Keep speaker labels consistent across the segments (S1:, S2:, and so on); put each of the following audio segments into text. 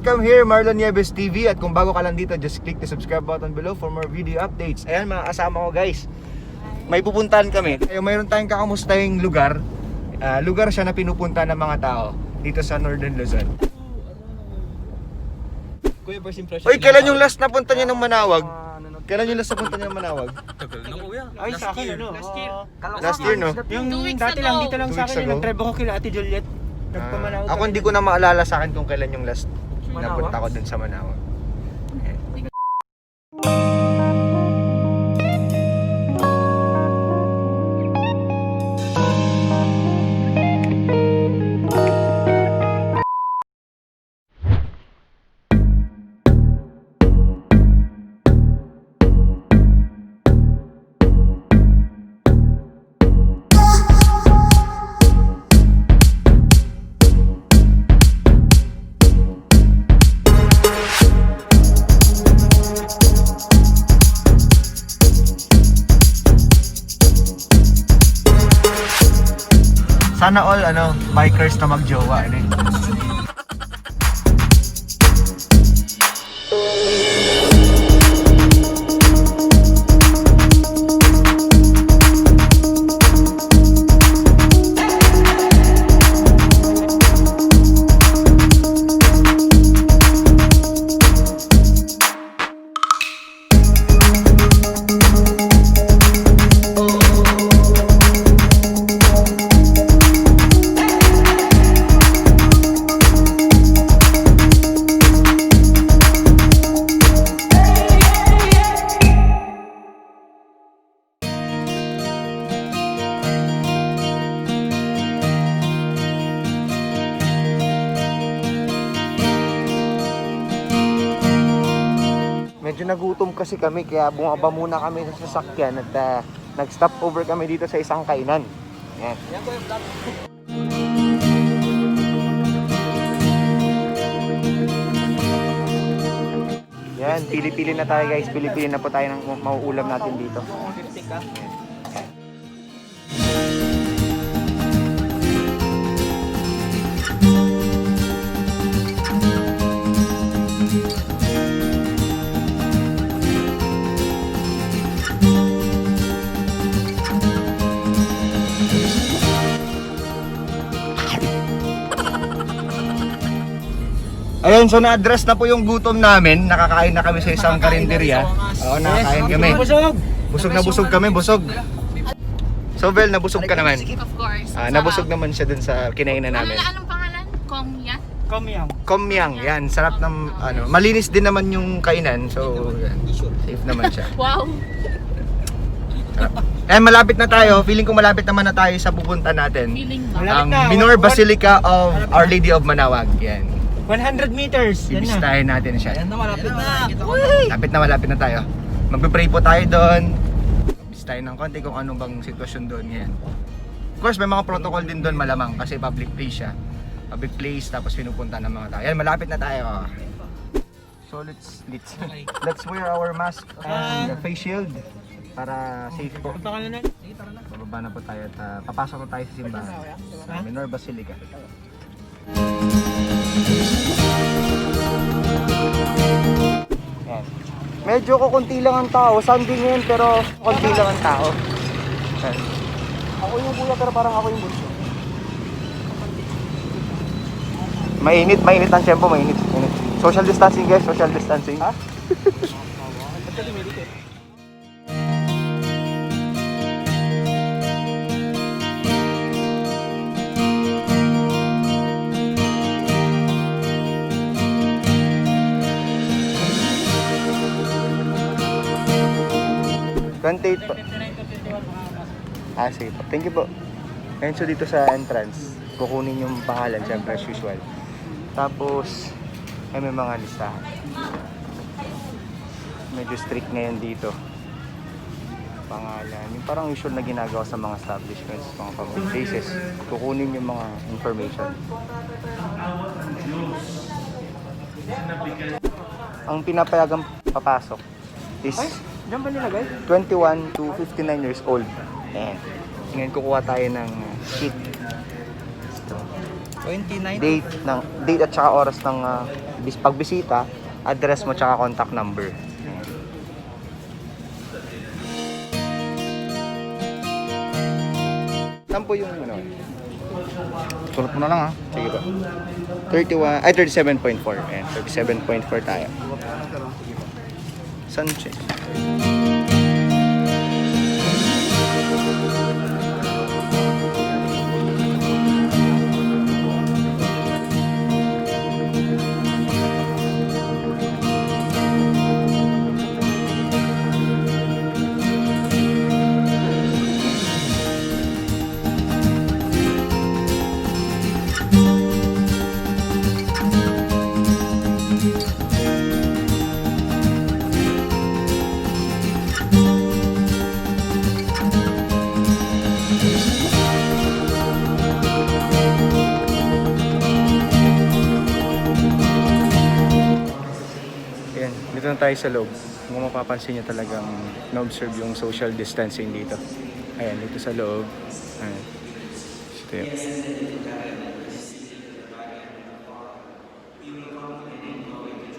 S1: welcome here, Marlon Nieves TV. At kung bago ka lang dito, just click the subscribe button below for more video updates. Ayan, mga kasama ko guys, may pupuntahan kami. Mayroon tayong kakamustahing lugar. Lugar siya na pinupunta ng mga tao dito sa Northern Luzon.
S2: Kuya, first impression.
S1: Uy, kailan yung last napunta niya ng Manawag? Kailan yung last napunta niya ng Manawag?
S2: Tagal na kuya.
S3: Ay, sa akin ano?
S1: Last year, no?
S3: Yung
S4: 2 weeks
S3: dati
S4: ago.
S3: lang, dito lang
S1: 2
S3: sa
S1: weeks
S3: akin,
S1: ago?
S3: nag-drive ako kila Ate Juliet. Nagpamanaw
S1: Ako hindi ko na maalala sa akin kung kailan yung last
S3: Manawag?
S1: napunta ko dun sa Manawag. Sana all bikers na magjowa ano. Medyo nagutom kasi kami kaya bumaba muna kami sa sasakyan at nag-stop over kami dito sa isang kainan. Yan. Yan, pili-pili na tayo guys. Pili-pili na po tayo ng mauulam natin dito. Ayun, so na-address na po yung gutom namin. Nakakain na kami sa isang karinderya. Oo, nakakain kami. Busog na busog kami, busog. So, Vel, nabusog ka naman.
S4: Of course.
S1: Nabusog naman siya dun sa kinainan namin.
S4: Anong pangalan? Komya?
S3: Komyang.
S1: Komyang, yan. Sarap ng, malinis din naman yung kainan. So, yan. Safe naman siya.
S4: Wow.
S1: Malapit na tayo. Feeling ko malapit naman na tayo sa pupunta natin.
S4: Feeling ba?
S3: Malapit
S1: Ang
S3: na.
S1: Minor Basilica of Our Lady of Manawag. Yan.
S3: 100 meters. Yan na.
S1: Bibisitahin natin siya.
S2: Yan na, malapit na.
S1: Malapit na tayo. Magpe-pray po tayo doon. Bibisitahin ng konti kung ano bang sitwasyon doon ngayon. Of course, may mga protocol din doon malamang kasi public place siya. Public place tapos pinupunta ng mga tao. Yan, malapit na tayo. So let's wear our mask and face shield para safe po.
S3: Punta ka na nun.
S1: Bababa na po tayo at papasok na tayo sa simbahan. Sa Minor Basilica. Yan. Medyo kukunti lang ang tao. Sunday ngayon pero kunti lang ang tao. Yan. Ako yung kuya pero parang ako yung bunso. Mainit ang tempo, mainit. Social distancing guys, social distancing. Ha? Po. Sige po. Thank you po. Ngayon so dito sa entrance, kukunin yung pangalan syempre as usual. Tapos may mga listahan. Medyo strict ngayon dito. Pangalan. Yung parang usual na ginagawa sa mga establishments, mga public places. Kukunin yung mga information. Ang pinapayagang papasok is
S3: Diyan ba nilagay?
S1: 21 to 59 years old. Ayan. Ngayon kukuha tayo ng sheet. Ito.
S2: 29.
S1: date at saka oras ng pagbisita, address mo tsaka contact number. Saan po yung ano?
S4: Sulat mo na lang ha.
S1: Sige po. 37.4. Ayan, 37.4 tayo. Sanchez. Ayan, dito na tayo sa loob. Kung mapapansin nyo talagang na-observe yung social distancing dito. Ayan, dito sa loob. Ayan. Ito yun.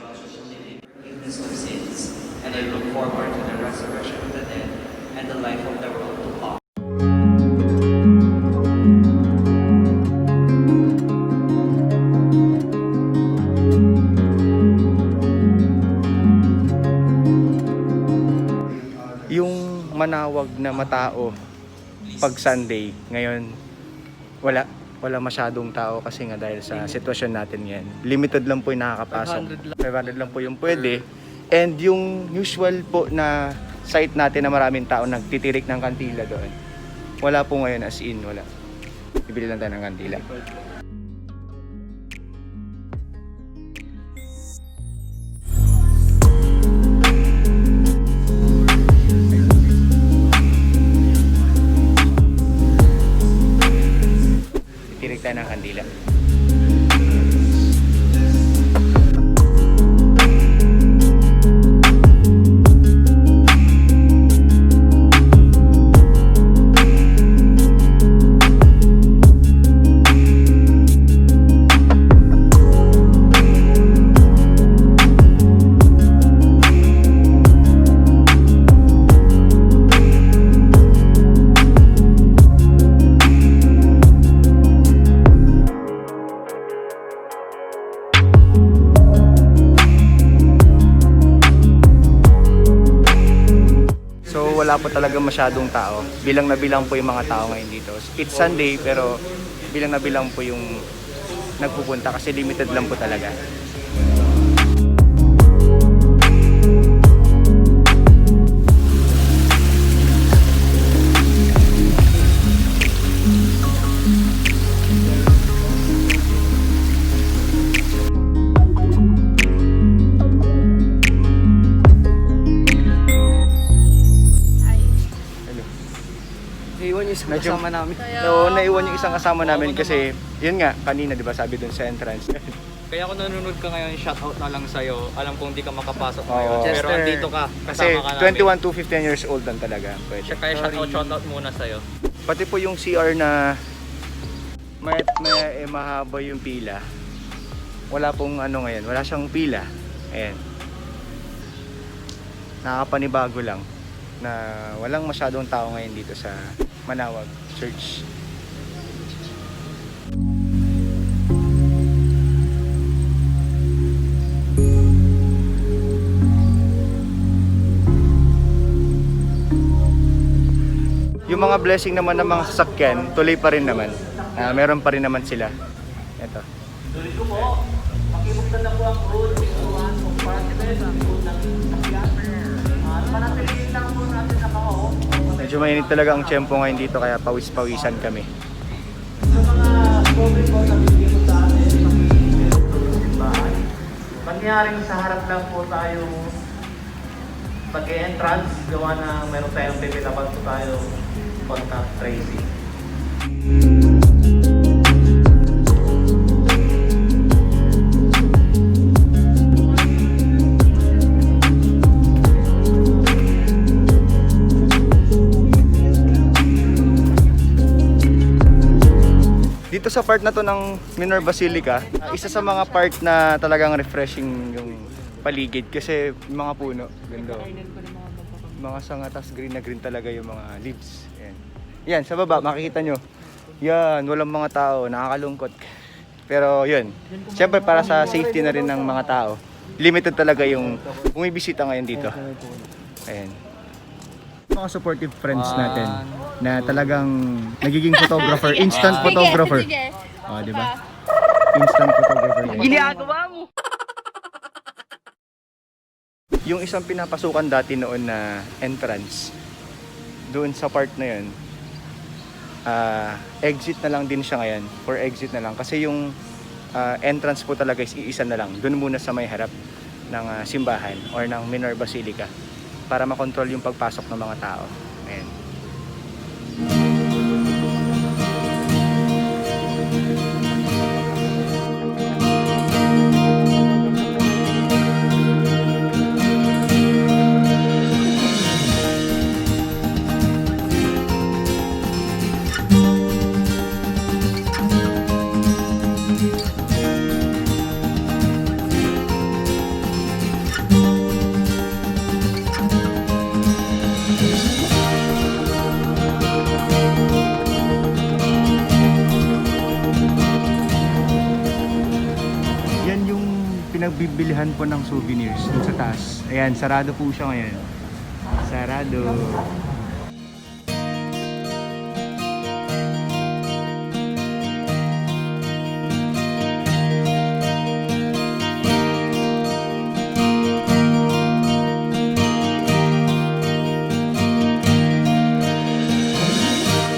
S5: Forgiveness of sins, and I look forward to the resurrection of the dead and the life of the world to come.
S1: Yung manawag na matao pag Sunday, ngayon wala masyadong tao kasi nga dahil sa sitwasyon natin ngayon. Limited lang po yung nakakapasok. 500 lang po yung pwede. And yung usual po na site natin na maraming tao nagtitirik ng kandila doon. Wala po ngayon, as in wala. Bibili lang tayo ng kandila. Titirik tayo ng kandila. So wala po talaga masyadong tao. Bilang na bilang po yung mga tao ngayon dito. It's Sunday pero bilang na bilang po yung nagpupunta kasi limited lang po talaga.
S2: Iwan yung isang
S1: Medyo-
S2: kasama namin.
S1: Oo, naiwan yung isang kasama namin kasi yun nga, kanina 'di ba sabi dun sa entrance.
S2: Kaya kung nanonood ka ngayon, shoutout na lang sa'yo. Alam kong hindi ka makapasok
S1: Oo.
S2: ngayon. Pero
S1: Chester,
S2: andito ka,
S1: Kasi
S2: kasama ka namin.
S1: 21 to 15 years old lang talaga. Pwede.
S2: Kaya shoutout muna sa'yo.
S1: Pati po yung CR na may mahaba yung pila. Wala pong ano ngayon, wala siyang pila. Ayan. Nakakapanibago lang na walang masyadong tao ngayon dito sa Manawag Church. Yung mga blessing naman ng mga sasakyan, tuloy pa rin naman. Meron pa rin naman sila. Ito. Medyo mainit talaga ang tiyempo ngayon dito kaya pawis-pawisan kami.
S6: Mangyaring sa harap lang po tayo pag-entrance, gawa na meron tayong pipilabag po tayo contact tracing.
S1: Dito sa part na to ng Minor Basilica, isa sa mga part na talagang refreshing yung paligid kasi yung mga puno, ganda. Mga sanga, tas green na green talaga yung mga leaves. Yan. Yan, sa baba, makikita nyo. Yan, walang mga tao, nakakalungkot. Pero yun, syempre para sa safety na rin ng mga tao, limited talaga yung bumibisita ngayon dito. Ayan. Mga supportive friends natin na talagang nagiging photographer, instant photographer. Oh, di ba? Instant photographer. Ginagawa mo. Yung isang pinapasukan dati noon na entrance doon sa part na yun, exit na lang din siya ngayon, for exit na lang kasi yung entrance po talaga is iisa na lang doon muna sa may harap ng simbahan or ng Minor Basilica para makontrol yung pagpasok ng mga tao. Ayan. Yan yung pinagbibilihan po ng souvenirs dun sa taas. Ayan, sarado po siya ngayon. Sarado.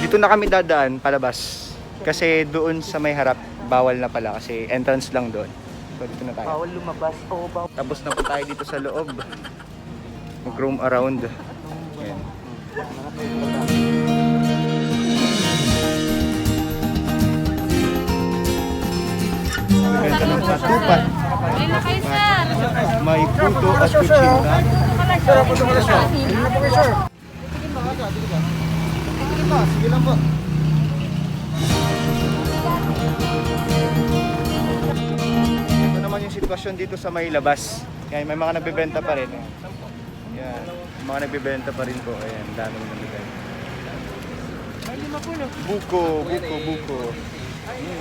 S1: Dito na kami dadaan palabas. Kasi doon sa may harap, bawal na pala kasi entrance lang doon. So dito na tayo.
S3: Bawal lumabas. Oo, bawal.
S1: Tapos na po tayo dito sa loob. Mag-roam around. Ayan. Benta ng patupat. May puto at kutsinta. Sige lang po. Ito naman yung sitwasyon dito sa may labas. Kaya may mga nagbebenta pa rin. Yan. May mga nagbebenta pa rin po. Ayan, daming nagbebenta. Buko.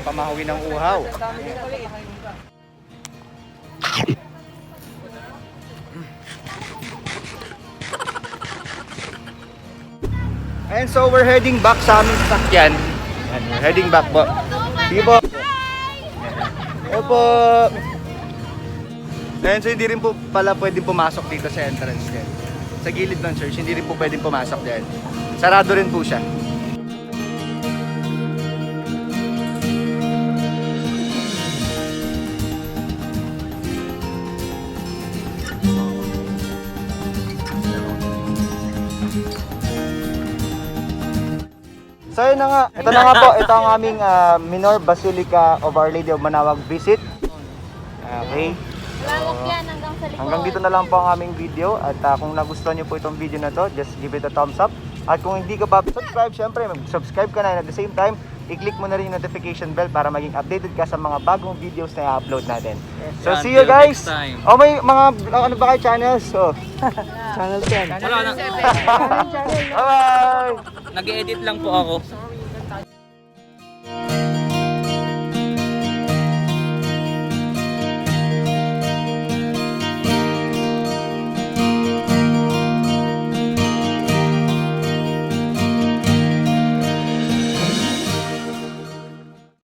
S1: Pamahawi ng uhaw. And so we're heading back sa aming sasakyan. Ayan, we're heading back po. Sige po. Opo. Ayan, so hindi rin po pala pwedeng pumasok dito sa entrance din. Sa gilid ng church, hindi rin po pwedeng pumasok din. Sarado rin po siya. So yun na nga, ito na nga po, ito ang aming Minor Basilica of Our Lady of Manaoag visit. Okay.
S7: Lawak yan hanggang sa likod.
S1: Hanggang dito na lang po ang aming video at kung nagustuhan nyo po itong video na to, just give it a thumbs up. At kung hindi ka pa subscribe, syempre mag-subscribe ka na, and at the same time, i-click mo na rin yung notification bell para maging updated ka sa mga bagong videos na i-upload natin. So see you
S2: Until
S1: guys!
S2: next time.
S1: Oh, may mga ano ba kayo channels? So,
S3: Channel 10.
S2: Wala na.
S1: bye-bye!
S2: Nag-edit lang po ako.